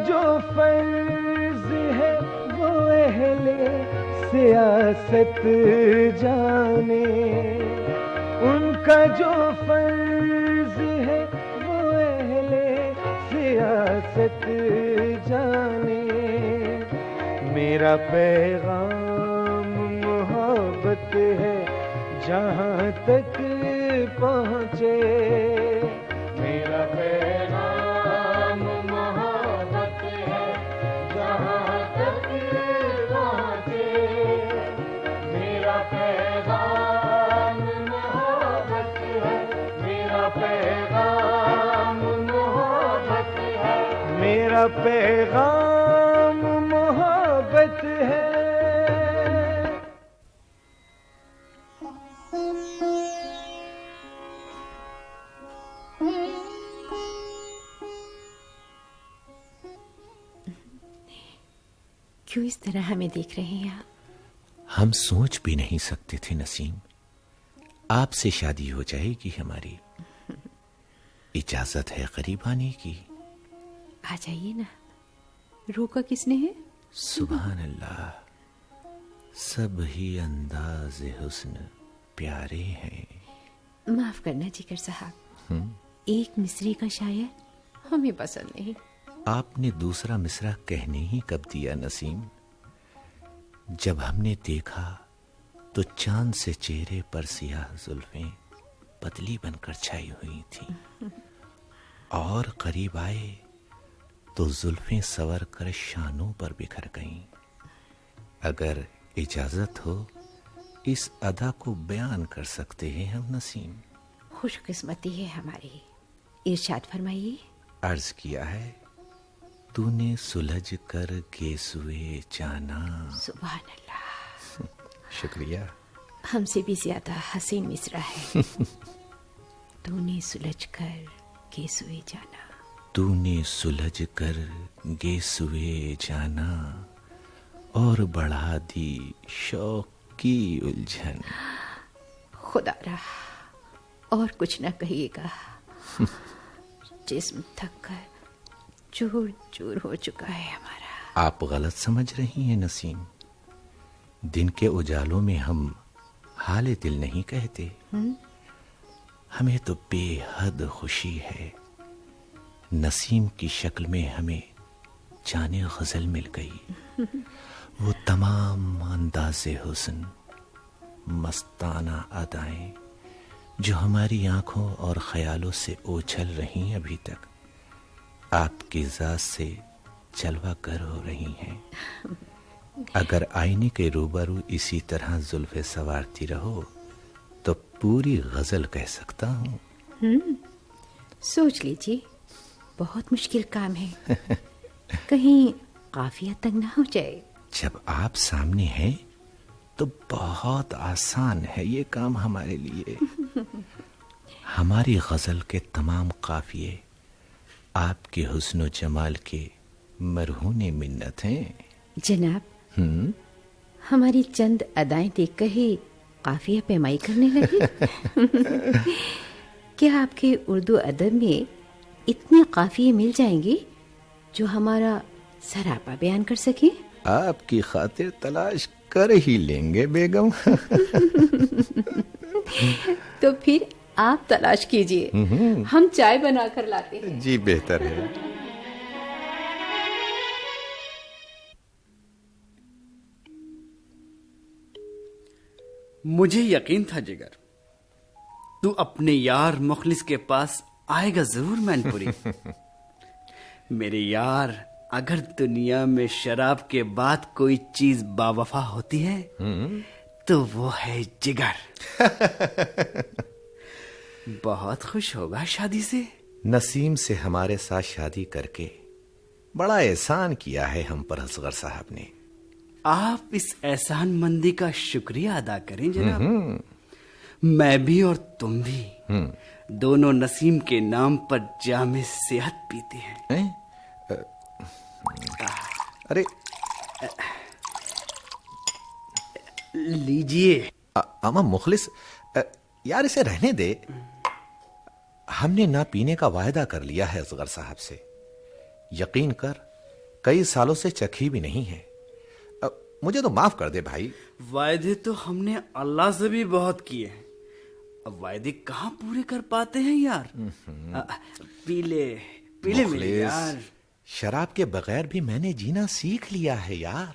जो फर्ज है वो अहले सियासत जाने, उनका जो फर्ज है वो अहले सियासत जाने। मेरा पैगाम मोहब्बत है जहाँ तक पहुँचे, मेरा पैगाम मोहब्बत है जहाँ तक पहुँचे, मेरा पैगाम मोहब्बत है, मेरा पैगाम मोहब्बत है, मेरा पैगाम मोहब्बत है। क्यों इस तरह हमें देख रहे हैं आप? हम सोच भी नहीं सकते थे नसीम, आपसे शादी हो जाएगी हमारी। इजाजत है करीब आने की। आ जाइए ना, रोका किसने है? सुभान अल्लाह, सब ही अंदाज़ हुस्न प्यारे हैं। माफ करना जिगर साहब, एक मिसरे का शायर हमें पसंद नहीं। आपने दूसरा मिसरा कहने ही कब दिया नसीम? जब हमने देखा तो चांद से चेहरे पर सियाह जुल्फें पतली बनकर छाई हुई थी, और करीब आए तो जुल्फें सवर कर शानों पर बिखर गईं। अगर इजाजत हो इस अदा को बयान कर सकते हैं हम नसीम। खुशकिस्मती है हमारी। इरशाद फरमाइए। अर्ज किया है, तूने सुलझ कर गेसुए जाना। सुभान अल्लाह। शुक्रिया। हमसे भी ज्यादा हसीन मिसरा है। तूने सुलझ कर गेसुए जाना, तूने सुलझ कर गेसुए जाना, और बढ़ा दी शौक की उलझन। खुदा रहा और कुछ न कहिएगा। जिस्म थक कर चूर चूर हो चुका है हमारा। आप गलत समझ रही हैं नसीम। दिन के उजालों में हम हाले दिल नहीं कहते। हमें तो बेहद खुशी है, नसीम की शक्ल में हमें जाने गजल मिल गई। वो तमाम अंदाज़े हुस्न, मस्ताना अदाएं जो हमारी आंखों और ख्यालों से ओझल रही अभी तक, आपकी ज़ात से जलवा गर हो रही हैं। अगर आईने के रूबरू इसी तरह जुल्फे सवारती रहो तो पूरी गजल कह सकता हूँ। सोच लीजिए, बहुत मुश्किल काम है। कहीं काफिया तंग ना हो जाए। जब आप सामने हैं तो बहुत आसान है ये काम हमारे लिए। हमारी गजल के तमाम काफिये आपके हुस्न जमाल के मरहूने मिन्नत हैं। जनाब, हमारी चंद अदाएं देखकर ही काफिया पैमाई करने लगे। क्या आपके उर्दू अदब में इतने काफिये मिल जाएंगे जो हमारा सरापा बयान कर सके? आपकी खातिर तलाश कर ही लेंगे बेगम। तो फिर आप तलाश कीजिए, हम चाय बना कर लाते हैं। जी बेहतर है। मुझे यकीन था जिगर, तू अपने यार मुखलिस के पास आएगा जरूर मैनपुरी। मेरे यार, अगर दुनिया में शराब के बाद कोई चीज बावफा होती है तो वो है जिगर। बहुत खुश होगा शादी से। नसीम से हमारे साथ शादी करके बड़ा एहसान किया है हम पर असगर साहब ने। आप इस एहसान मंदी का शुक्रिया अदा करें जनाब। मैं भी और तुम भी दोनों नसीम के नाम पर जामे सेहत पीते हैं। अरे लीजिए। अमा मुखलिस, यार इसे रहने दे। हमने ना पीने का वायदा कर लिया है असगर साहब से। यकीन कर, कई सालों से चखी भी नहीं है। मुझे तो माफ कर दे भाई। वायदे तो हमने अल्लाह से भी बहुत किए हैं, अब वायदे कहाँ पूरे कर पाते हैं यार। पी ले मेरे मुखलिस, यार। शराब के बगैर भी मैंने जीना सीख लिया है यार।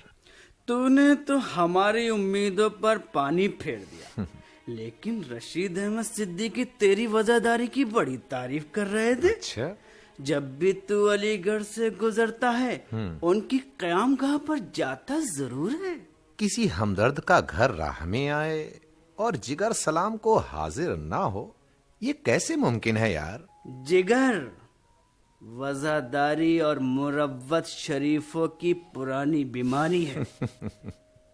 तूने तो हमारी उम्मीदों पर पानी फेर दिया, लेकिन रशीद अहमद सिद्दीकी तेरी वफादारी की बड़ी तारीफ कर रहे थे। अच्छा, जब भी तू अलीगढ़ से गुजरता है उनकी क़यामगाह पर जाता जरूर है। किसी हमदर्द का घर राह में आए और जिगर सलाम को हाजिर ना हो, ये कैसे मुमकिन है यार? जिगर वफादारी और मुरव्वत शरीफों की पुरानी बीमारी है।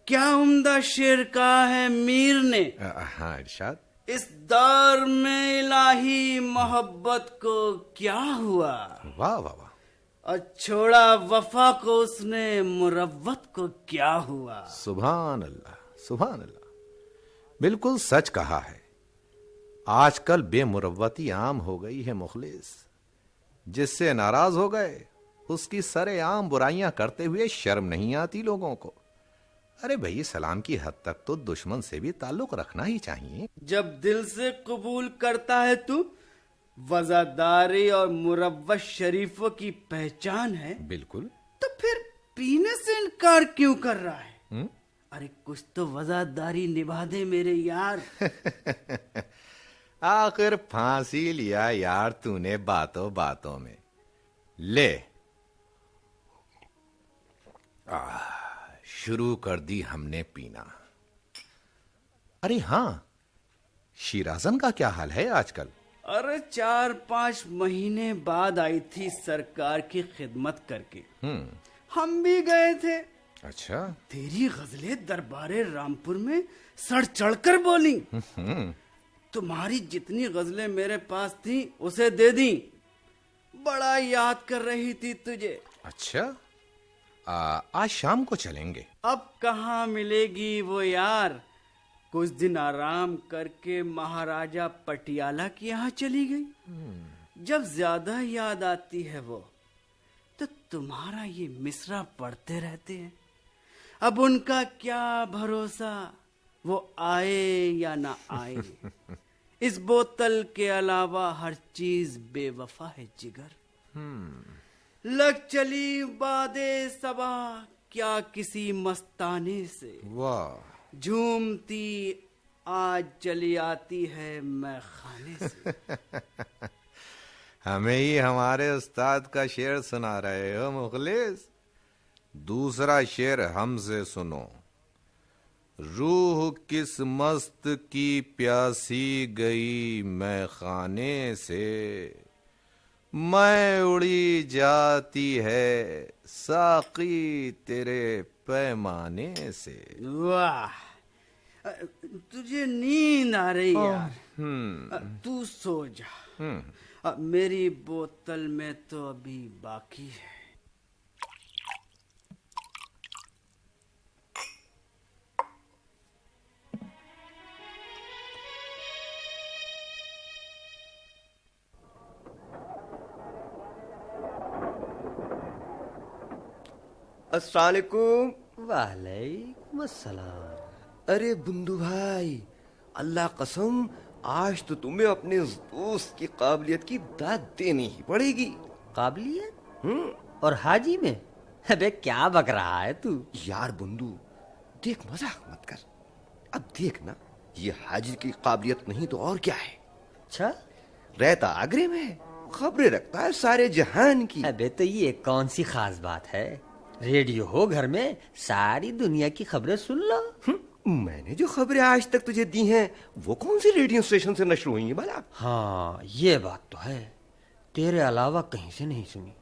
क्या उम्दा शेर कहा है मीर ने, हाँ इरशाद। इस दौर में इलाही मोहब्बत को क्या हुआ, वाह वाह वाह। और छोड़ा वफा को उसने मुरव्वत को क्या हुआ। सुभान अल्लाह, सुभान अल्लाह। बिल्कुल सच कहा है। आजकल बेमुरव्वती आम हो गई है मुखलिस। जिससे नाराज हो गए उसकी सरेआम बुराइयां करते हुए शर्म नहीं आती लोगों को। अरे भाई, सलाम की हद तक तो दुश्मन से भी ताल्लुक रखना ही चाहिए। जब दिल से कबूल करता है तू, वफादारी और मुरव्वत शरीफों की पहचान है, बिल्कुल। तो फिर पीने से इनकार क्यों कर रहा है? अरे कुछ तो वफादारी निभा दे मेरे यार। आखिर फांसी लिया यार तूने बातों बातों में। ले, शुरू कर दी हमने पीना। अरे हाँ, शिराजन का क्या हाल है आजकल? अरे 4-5 महीने बाद आई थी सरकार की खिदमत करके। हम भी गए थे। अच्छा। तेरी गजलें दरबारे रामपुर में सड़ चढ़कर बोली। तुम्हारी जितनी गजलें मेरे पास थी उसे दे दी। बड़ा याद कर रही थी तुझे। अच्छा, आज शाम को चलेंगे। अब कहाँ मिलेगी वो यार। कुछ दिन आराम करके महाराजा पटियाला के यहाँ चली गई। जब ज्यादा याद आती है वो, तो तुम्हारा ये मिसरा पढ़ते रहते हैं। अब उनका क्या भरोसा, वो आए या ना आए। इस बोतल के अलावा हर चीज बेवफा है जिगर। लग चली बादे सबा क्या किसी मस्ताने से, वाह। झूमती आज चली आती है मैं खाने से। हमें ही हमारे उस्ताद का शेर सुना रहे हो मुखलिस। दूसरा शेर हमसे सुनो। रूह किस मस्त की प्यासी गई मैं खाने से, मैं उड़ी जाती है साकी तेरे पैमाने से। वाह, तुझे नींद आ रही यार। तू सो जा। मेरी बोतल में तो अभी बाकी है। अस्सलाम वालेकुम। वालेकुम अस्सलाम। अरे बुंदू भाई, अल्लाह कसम आज तो तुम्हें अपने उस दोस्त की काबिलियत की दाद देनी ही पड़ेगी। काबिलियत? और हाजी में? अबे क्या बक रहा है तू? यार बुंदू, देख मजाक मत कर। अब देख ना, ये हाजिर की काबिलियत नहीं तो और क्या है। अच्छा, रहता आगरे में है, खबरें रखता है सारे जहान की। अबे तो ये कौन सी खास बात है? रेडियो हो घर में, सारी दुनिया की खबरें सुन लो। मैंने जो खबरें आज तक तुझे दी हैं वो कौन सी रेडियो स्टेशन से नशर हुई हैं भला? हाँ, ये बात तो है, तेरे अलावा कहीं से नहीं सुनी।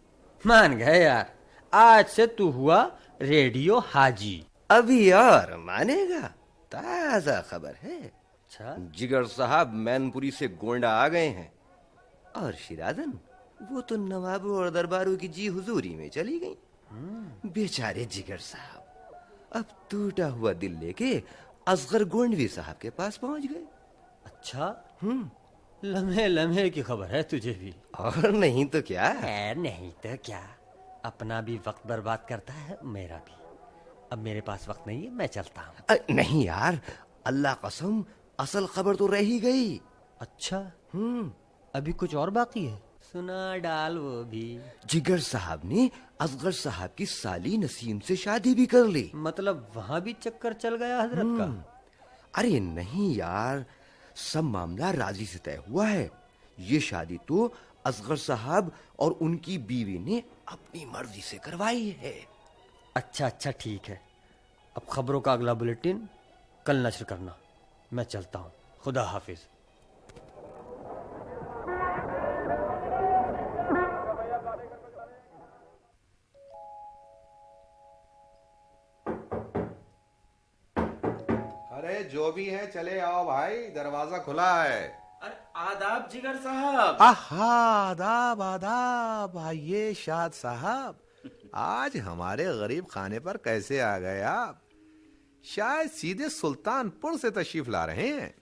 मान गए यार, आज से तू हुआ रेडियो हाजी। अभी और मानेगा, ताजा खबर है। अच्छा, जिगर साहब मैनपुरी से गोंडा आ गए हैं, और शिराजन वो तो नवाबों और दरबारों की जी हुजूरी में चली गई। बेचारे जिगर साहब अब टूटा हुआ दिल लेके असगर गोंडवी साहब के पास पहुंच गए। अच्छा, लम्हे लम्हे की खबर है तुझे भी। और नहीं तो क्या। है नहीं तो क्या। अपना भी वक्त बर्बाद करता है, मेरा भी। अब मेरे पास वक्त नहीं है, मैं चलता हूँ। नहीं यार, अल्लाह कसम, असल खबर तो रह ही गई। अच्छा, अभी कुछ और बाकी है? सुना डाल वो भी। जिगर साहब ने असगर साहब की साली नसीम से शादी भी कर ली। मतलब वहां भी चक्कर चल गया हजरत का? अरे नहीं यार, सब मामला राजी से तय हुआ है। ये शादी तो असगर साहब और उनकी बीवी ने अपनी मर्जी से करवाई है। अच्छा अच्छा, ठीक है। अब खबरों का अगला बुलेटिन कल नश्र करना। मैं चलता हूँ, खुदा हाफिज। अरे जो भी है चले आओ भाई, दरवाजा खुला है। अरे आदाब जिगर साहब। आहा, आदाब आदाब, आइए शाद साहब। आज हमारे गरीब खाने पर कैसे आ गए आप? शायद सीधे सुल्तानपुर से तशरीफ ला रहे हैं।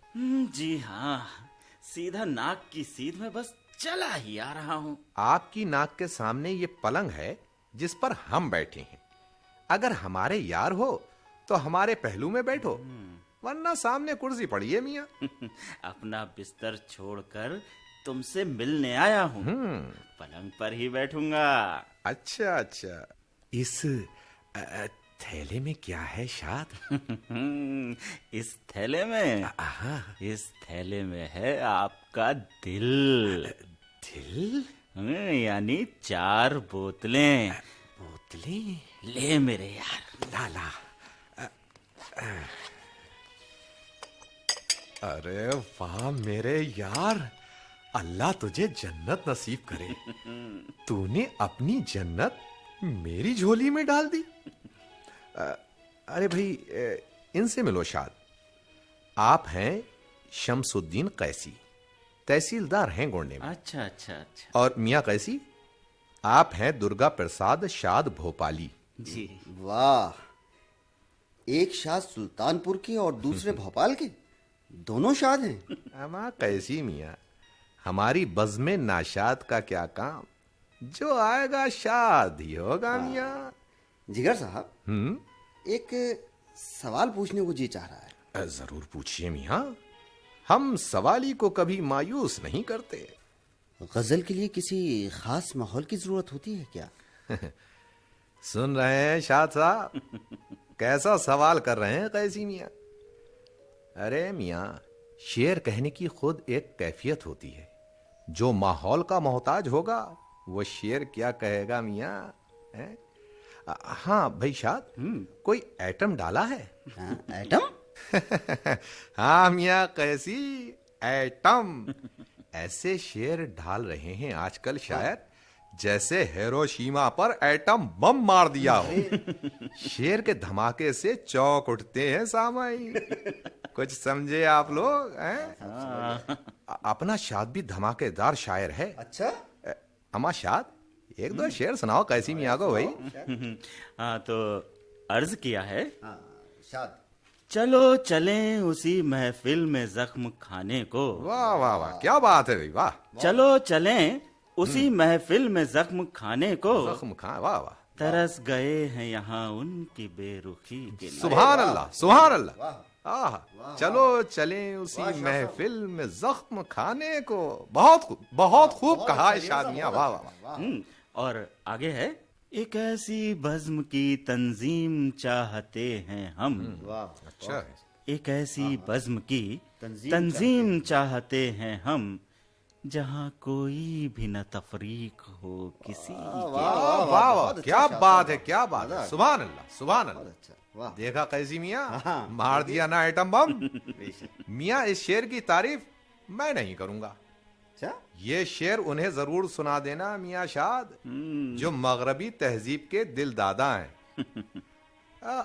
जी हाँ, सीधा नाक की सीध में बस चला ही आ रहा हूँ। आपकी नाक के सामने ये पलंग है जिस पर हम बैठे हैं। अगर हमारे यार हो तो हमारे पहलू में बैठो, वरना सामने कुर्सी पड़ी है मियाँ। अपना बिस्तर छोड़कर तुमसे मिलने आया हूँ, पलंग पर ही बैठूंगा। अच्छा अच्छा, इस थैले में क्या है शाद? इस थैले में, इस थैले में है आपका दिल। दिल? यानी 4 बोतलें। बोतलें? ले मेरे यार, ला ला। अरे वाह मेरे यार, अल्लाह तुझे जन्नत नसीब करे। तूने अपनी जन्नत मेरी झोली में डाल दी। अरे भाई, इनसे मिलो शाद। आप हैं शमसुद्दीन कैसी, तहसीलदार हैं गोंडे में। अच्छा अच्छा अच्छा। और मियाँ कैसी, आप हैं दुर्गा प्रसाद शाद भोपाली। जी। वाह, एक शाद सुल्तानपुर के और दूसरे भोपाल के, दोनों शाद हैं। अमा कैसी मियाँ, हमारी बज़्मे नाशाद का क्या काम, जो आएगा शाद ही होगा मियाँ। जिगर साहब, एक सवाल पूछने को जी चाह रहा है। जरूर पूछिए मियाँ, हम सवाली को कभी मायूस नहीं करते। गजल के लिए किसी खास माहौल की जरूरत होती है क्या? सुन रहे हैं शाद साहब, कैसा सवाल कर रहे हैं कैसी मियाँ? अरे मियाँ, शेर कहने की खुद एक कैफियत होती है। जो माहौल का मोहताज होगा वो शेर क्या कहेगा मियाँ? हाँ भाई शाद, कोई एटम डाला है? हाँ, एटम? हाँ मियाँ कैसी, एटम। ऐसे शेर डाल रहे हैं आजकल शायर जैसे हिरोशिमा पर एटम बम मार दिया हो। शेर के धमाके से चौंक उठते हैं सामाई। कुछ समझे आप लोग हैं? अपना शाद भी धमाकेदार शायर है। अच्छा, अमा शाद, एक दो शेर सुनाओ कैसी मियाँ को भाई। हाँ तो अर्ज किया है, शाद। चलो चलें उसी महफिल में जख्म खाने को। वाह वाह वाह, क्या बात है भाई, वाह। चलो चलें उसी महफिल में जख्म खाने को। जख्म खां, वाह वाह। तरस गए हैं यहाँ उनकी बेरुखी के लिए। सुभान अल्लाह, सुभान अल्लाह। आह, चलो चलें उसी महफिल में जख्म खाने को। बहुत खूब कहा है शाद मियां, वाह वाह। और आगे है, एक ऐसी बज़्म की तंजीम चाहते हैं हम। अच्छा, एक ऐसी बज़्म की तंजीम चाहते हैं हम, जहाँ कोई भी न तफरीक हो किसी के। वाह वाह वाह, क्या बात है, क्या बात है। सुभान अल्लाह, सुभान अल्लाह। वाह। देखा कैसी मियां, मार दिया ना एटम बम। मियां, इस शेर की तारीफ मैं नहीं करूंगा। अच्छा, ये शेर उन्हें जरूर सुना देना मियां शाद, जो मगरबी तहजीब के दिल दादा हैं।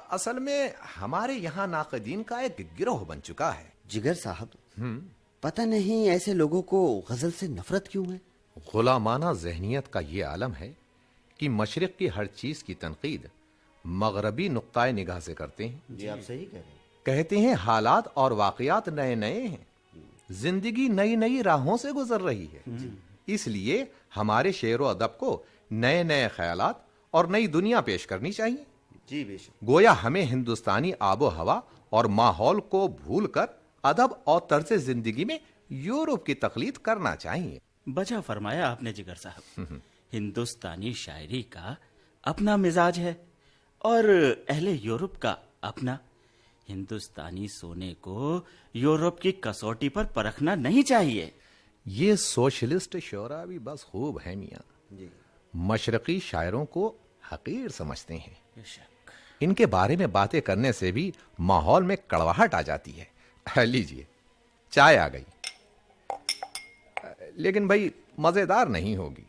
असल में हमारे यहाँ नाक़दीन का एक गिरोह बन चुका है। जिगर साहब, पता नहीं ऐसे लोगों को गजल से नफरत क्यों है? गुलामाना जहनियत का ये आलम है कि मशरिक की हर चीज की तनकीद मगरबी नुक्ताए निगाह से करते हैं। जी, आप सही कह रहे हैं। कहते हैं हालात और वाकयात नए नए हैं, जिंदगी नई नई राहों से गुजर रही है। इसलिए हमारे शेर व अदब को नए नए ख्यालात और नई दुनिया पेश करनी चाहिए। जी बेशक। गोया हमें हिंदुस्तानी आबो हवा और माहौल को भूलकर अदब और तर्ज जिंदगी में यूरोप की तकलीद करना चाहिए। बचा फरमाया आपने जिगर साहब। हिंदुस्तानी शायरी का अपना मिजाज है और अहले यूरोप का अपना। हिंदुस्तानी सोने को यूरोप की कसौटी पर परखना नहीं चाहिए। ये सोशलिस्ट शोरा भी बस खूब है मियाँ, मशरकी शायरों को हकीर समझते हैं। बेशक। इनके बारे में बातें करने से भी माहौल में कड़वाहट आ जाती है। लीजिए चाय आ गई, लेकिन भाई मजेदार नहीं होगी।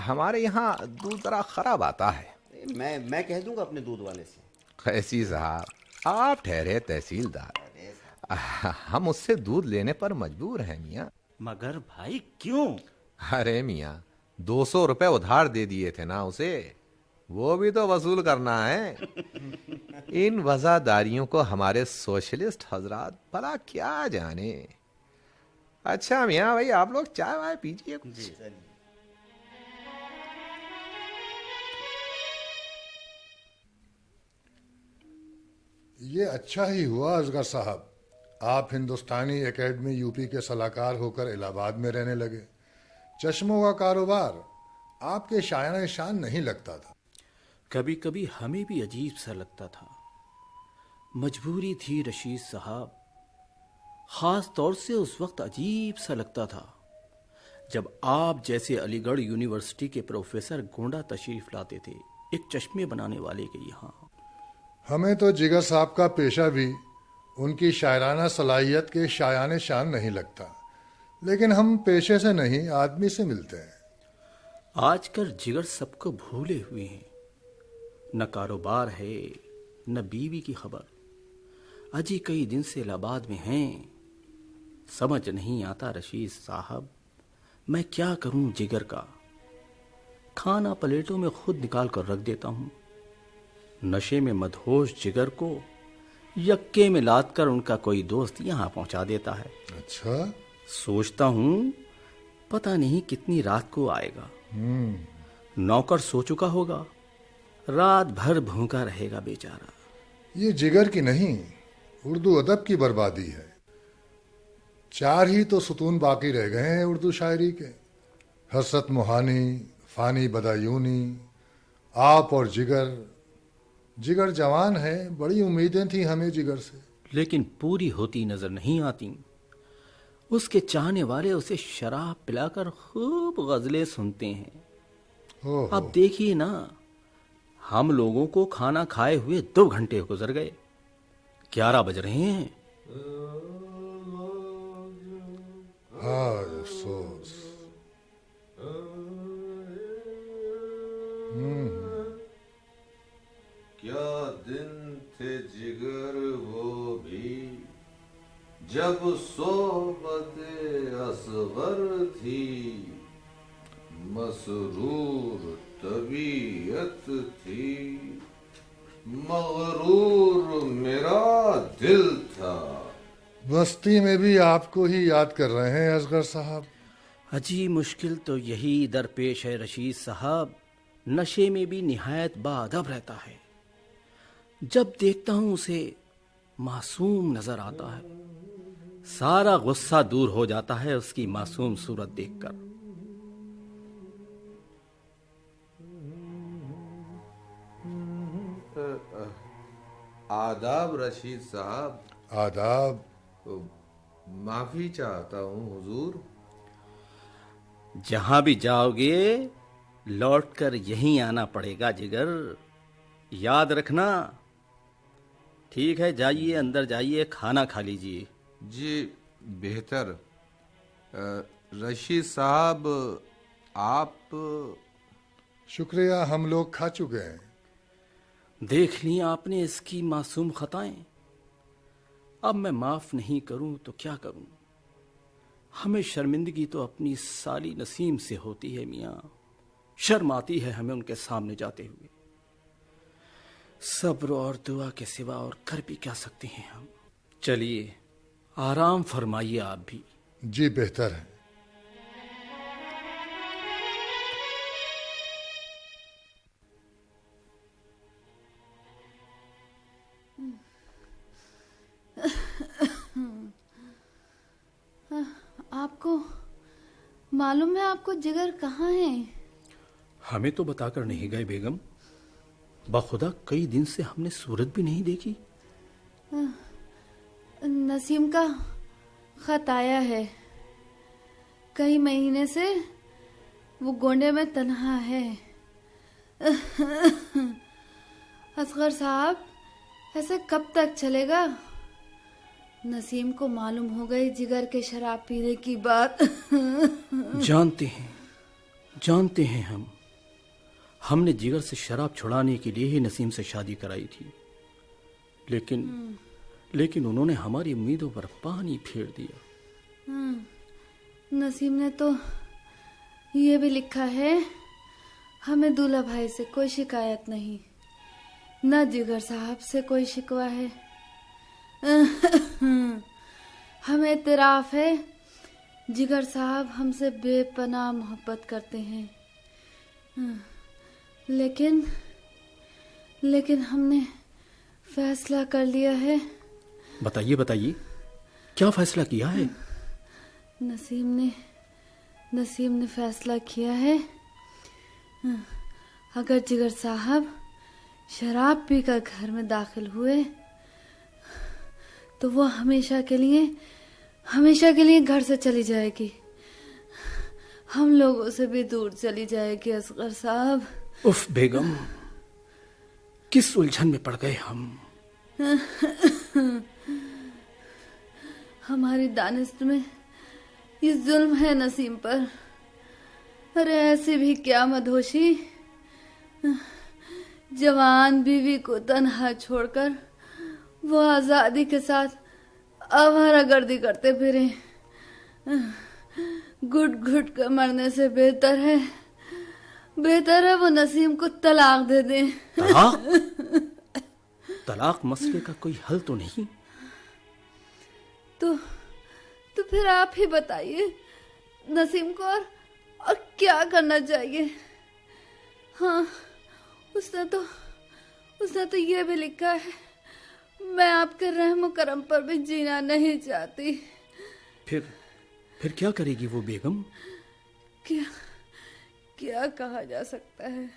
हमारे यहाँ दूध जरा खराब आता है। मैं कह दूंगा अपने दूध वाले से। कैसी साहब, आप ठहरे तहसीलदार, हम उससे दूध लेने पर मजबूर हैं मियाँ। मगर भाई क्यों? अरे मियाँ, 200 रुपए उधार दे दिए थे ना उसे, वो भी तो वसूल करना है। इन वजादारियों को हमारे सोशलिस्ट हजरात भला क्या जाने। अच्छा मियाँ भाई, आप लोग चाय वाय पीजिए कुछ। ये अच्छा ही हुआ असगर साहब, आप हिंदुस्तानी एकेडमी यूपी के सलाहकार होकर इलाहाबाद में रहने लगे। चश्मों का कारोबार आपके शायान शान नहीं लगता था। कभी कभी हमें भी अजीब सा लगता था। मजबूरी थी रशीद साहब। खास तौर से उस वक्त अजीब सा लगता था जब आप जैसे अलीगढ़ यूनिवर्सिटी के प्रोफेसर गोंडा तशरीफ लाते थे एक चश्मे बनाने वाले के यहाँ। हमें तो जिगर साहब का पेशा भी उनकी शायराना सलाहियत के शायान शान नहीं लगता, लेकिन हम पेशे से नहीं आदमी से मिलते हैं। आजकल जिगर सबको भूले हुए हैं। न कारोबार है न बीवी की खबर। अजी कई दिन से इलाहाबाद में हैं। समझ नहीं आता रशीद साहब, मैं क्या करूं जिगर का। खाना प्लेटों में खुद निकाल कर रख देता हूं। नशे में मदहोश जिगर को यक्के में लाद कर उनका कोई दोस्त यहां पहुंचा देता है। अच्छा। सोचता हूं पता नहीं कितनी रात को आएगा। नौकर सो चुका होगा, रात भर भूखा रहेगा बेचारा। ये जिगर की नहीं, उर्दू अदब की बर्बादी है। 4 ही तो सुतून बाकी रह गए हैं उर्दू शायरी के, हसरत मुहानी, फानी बदायूनी, आप और जिगर। जिगर जवान है, बड़ी उम्मीदें थी हमें जिगर से, लेकिन पूरी होती नजर नहीं आती। उसके चाहने वाले उसे शराब पिलाकर खूब गजलें सुनते हैं। अब देखिए ना, हम लोगों को खाना खाए हुए 2 घंटे गुजर गए, 11 बज रहे हैं। हाय अफसोस। क्या दिन थे जिगर वो भी, जब सोबते असगर थी, मसरूर तबीयत थी, मगरूर मेरा दिल था। बस्ती में भी आपको ही याद कर रहे हैं असगर साहब। अजी मुश्किल तो यही दरपेश है रशीद साहब। नशे में भी निहायत बाअदब रहता है। जब देखता हूं उसे मासूम नजर आता है। सारा गुस्सा दूर हो जाता है उसकी मासूम सूरत देखकर। आदाब रशीद साहब। आदाब। माफी चाहता हूँ हुजूर। जहां भी जाओगे लौटकर यहीं आना पड़ेगा जिगर, याद रखना। ठीक है, जाइए अंदर जाइए, खाना खा लीजिए। जी बेहतर। रशीद साहब आप। शुक्रिया, हम लोग खा चुके हैं। देख ली आपने इसकी मासूम खताएं। अब मैं माफ नहीं करूं तो क्या करूं। हमें शर्मिंदगी तो अपनी साली नसीम से होती है मियाँ। शर्म आती है हमें उनके सामने जाते हुए। सब्र और दुआ के सिवा और कर भी क्या सकते हैं हम। चलिए आराम फरमाइए आप भी। जी बेहतर है। मालूम है आपको जिगर कहाँ है? हमें तो बताकर नहीं गए बेगम। बखुदा कई दिन से हमने सूरत भी नहीं देखी। नसीम का खत आया है। कई महीने से वो गोंडे में तन्हा है। असगर साहब, ऐसे कब तक चलेगा? नसीम को मालूम हो गई जिगर के शराब पीने की बात। जानते हैं हमने जिगर से शराब छुड़ाने के लिए ही नसीम से शादी कराई थी, लेकिन उन्होंने हमारी उम्मीदों पर पानी फेर दिया। नसीम ने तो ये भी लिखा है, हमें दूल्हा भाई से कोई शिकायत नहीं, न जिगर साहब से कोई शिकवा है। हमें इतराफ है जिगर साहब हमसे बेपनाह मोहब्बत करते हैं, लेकिन हमने फैसला कर लिया है। बताइए क्या फैसला किया है? नसीम ने फैसला किया है, अगर जिगर साहब शराब पीकर घर में दाखिल हुए तो वो हमेशा के लिए घर से चली जाएगी, हम लोगों से भी दूर चली जाएगी। असगर साहब। उफ बेगम, किस उलझन में पड़ गए हम। हमारी दानिश में ये जुल्म है नसीम पर। अरे ऐसे भी क्या मदहोशी, जवान बीवी को तन्हा छोड़कर वो आजादी के साथ आवारागर्दी करते फिरे। घुट घुट कर मरने से बेहतर है वो नसीम को तलाक दे दें। तलाक मसले का कोई हल तो नहीं? तो फिर आप ही बताइए नसीम को और क्या करना चाहिए? हाँ, उसने तो ये भी लिखा है, मैं आपके रहम करम पर भी जीना नहीं चाहती। फिर क्या करेगी वो बेगम? क्या कहा जा सकता है।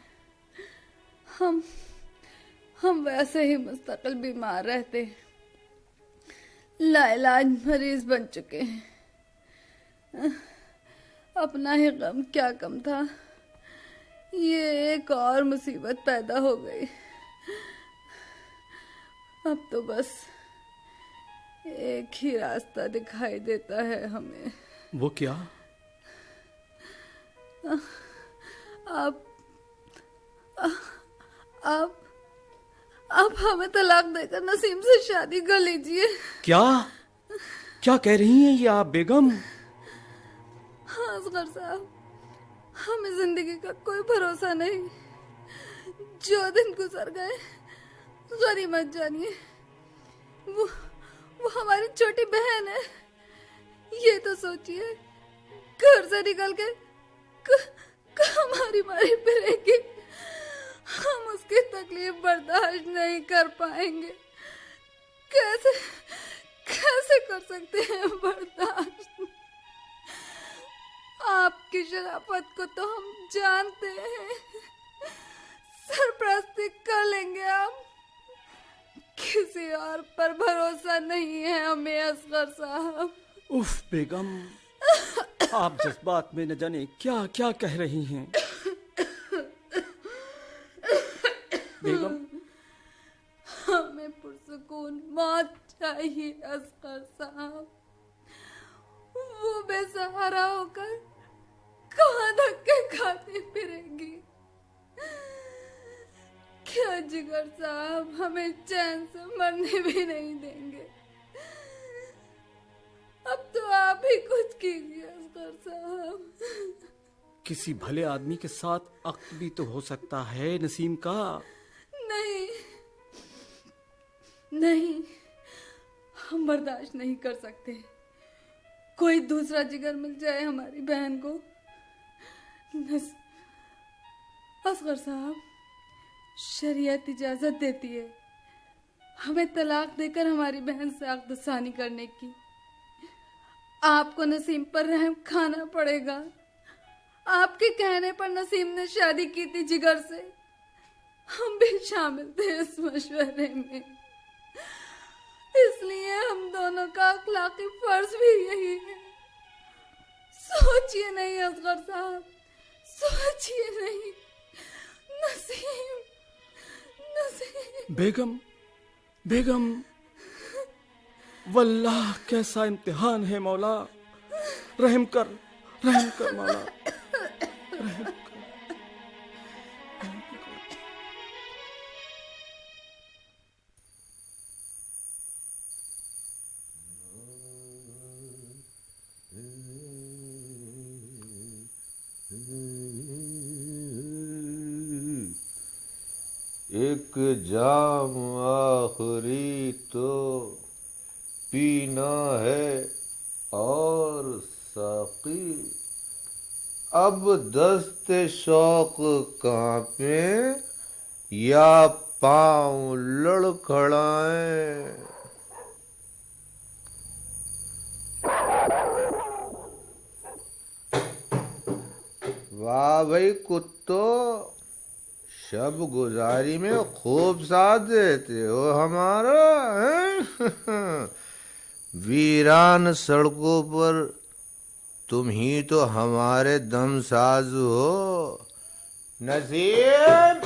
हम वैसे ही मुस्तकिल बीमार रहते, लाइलाज मरीज बन चुके हैं। अपना ही गम क्या कम था, ये एक और मुसीबत पैदा हो गई। अब तो बस एक ही रास्ता दिखाई देता है हमें। वो क्या? आप हमें तलाक देकर नसीम से शादी कर लीजिए। क्या कह रही हैं ये आप बेगम? हाँ असगर साहब, हमें जिंदगी का कोई भरोसा नहीं। जो दिन गुजर गए गरीब मत जानिए। वो हमारी छोटी बहन है। ये तो सोचिए, घर से निकल के हमारी मारी फिरेगी, हम उसकी तकलीफ बर्दाश्त नहीं कर पाएंगे। कैसे कर सकते हैं बर्दाश्त? आपकी शराफत को तो हम जानते हैं, सरपरस्ती कर लेंगे आप। किसी और पर भरोसा नहीं है हमें असगर साहब। उफ बेगम, आप जज्बात में न जाने क्या क्या कह रही हैं। बेगम, हमें पुरसुकून मौत चाहिए असगर साहब। वो बेसहारा होकर कहाँ धक्के खाती फिरेगी? क्या जिगर साहब हमें चैन से मरने भी नहीं देंगे? अब तो आप ही कुछ कीजिए असगर साहब। किसी भले आदमी के साथ अक्द भी तो हो सकता है नसीम का। नहीं, हम बर्दाश्त नहीं कर सकते। कोई दूसरा जिगर मिल जाए हमारी बहन को। असगर साहब, शरीयत इजाजत देती है हमें तलाक देकर हमारी बहन से अक़्दसानी करने की। आपको नसीम पर रहम खाना पड़ेगा। आपके कहने पर नसीम ने शादी की थी जिगर से। हम भी शामिल थे इस मशवरे में, इसलिए हम दोनों का अखलाकी फर्ज भी यही है। सोचिए नहीं असगर साहब, सोचिए नहीं। नसीम, नसीम। बेगम, बेगम, वल्लाह कैसा इम्तिहान है मौला। रहम कर मौला, रहम कर। एक जाम आखिरी तो पीना है और साकी, अब दस्ते शौक कांपे या पांव लड़खड़ाएं। वाह भाई कुत्तो, शब गुजारी में खूब साथ देते हो हमारा, हैं? वीरान सड़कों पर तुम ही तो हमारे दमसाज हो। नसीम,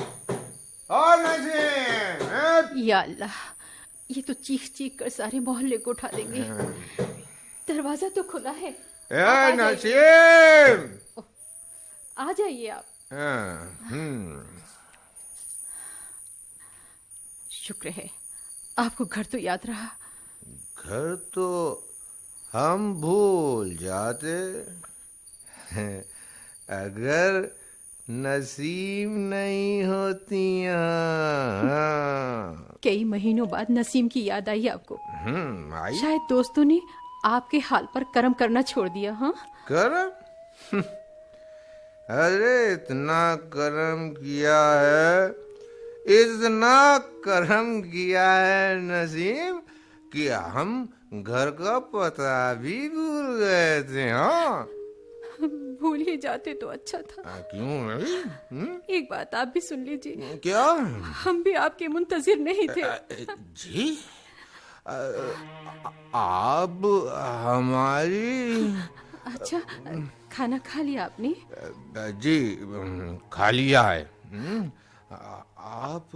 ओ नसीम, हैं? या अल्लाह, ये तो चीख चीख कर सारे मोहल्ले को उठा देंगे। दरवाजा तो खुला है। ए नसीम, आ जाइए आप। शुक्र है आपको घर तो याद रहा। घर तो हम भूल जाते अगर नसीम नहीं होती। कई महीनों बाद नसीम की याद आई आपको। आई। शायद दोस्तों ने आपके हाल पर कर्म करना छोड़ दिया। हाँ, करम? अरे इतना कर्म किया है, इतना कर्म किया है नसीम कि हम घर का पता भी भूल गए थे। हाँ, भूल ही जाते तो अच्छा था। क्यों नहीं? एक बात आप भी सुन लीजिए। क्या? हम भी आपके मुंतजिर नहीं थे। जी, आप हमारी। अच्छा, खाना खा लिया आपने? जी खा लिया है। आप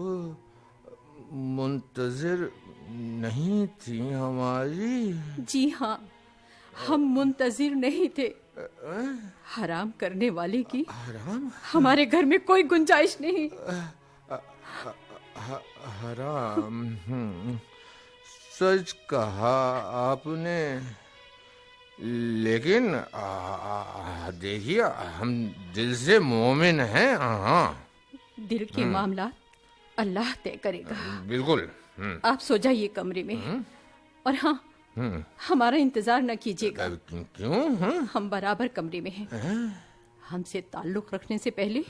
मुंतजिर नहीं थी हमारी? जी हाँ, हम मुंतजिर नहीं थे। हराम करने वाले की हराम? हमारे घर में कोई गुंजाइश नहीं। हराम? सच कहा आपने, लेकिन देखिए हम दिल से मोमिन हैं। हाँ, दिल के मामला अल्लाह तय करेगा। बिल्कुल। आप सो जाइए कमरे में। और हाँ, हमारा इंतजार न कीजिएगा। क्यों? हम बराबर कमरे में हैं। हमसे ताल्लुक रखने से पहले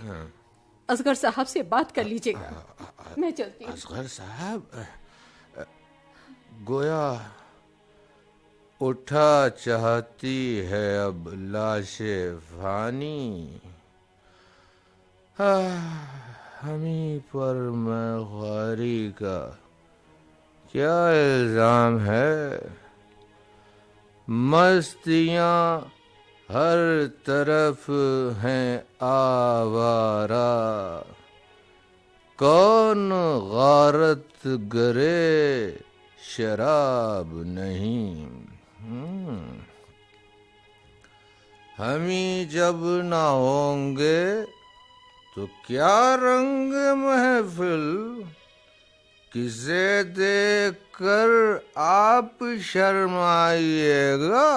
असगर साहब से बात कर लीजिएगा। मैं चलती हूँ। असगर साहब गोया उठा चाहती है अब लाशे फानी। हमी पर मैं ख्वारी का क्या इल्जाम है। मस्तियाँ हर तरफ हैं आवारा, कौन गारत गरे शराब नहीं। हमी जब ना होंगे तो क्या रंग महफिल, किसे देख कर आप शर्माइएगा।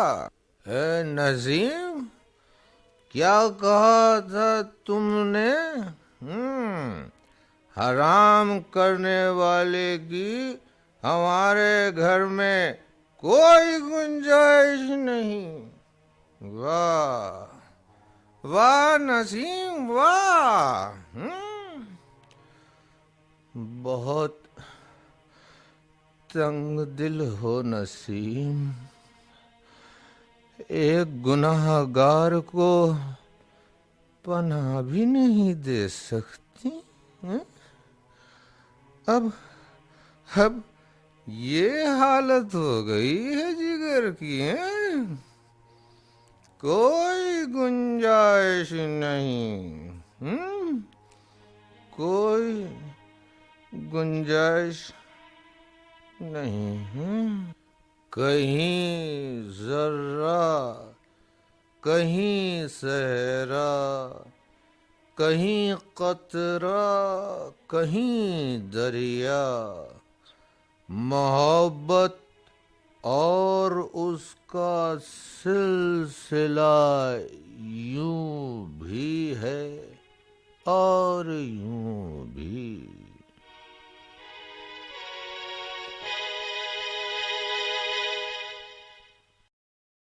नसीम, क्या कहा था तुमने? हराम करने वाले की हमारे घर में कोई गुंजाइश नहीं। वाह वाह नसीम, वाह। बहुत तंग दिल हो नसीम। एक गुनाहगार को पनाह भी नहीं दे सकती हैं? अब ये हालत हो गई है जिगर की, है? कोई गुंजाइश नहीं, कोई गुंजाइश नहीं है। कहीं जर्रा, कहीं सहरा, कहीं कतरा, कहीं दरिया, मोहब्बत और उसका सिलसिला यूं भी है और यूं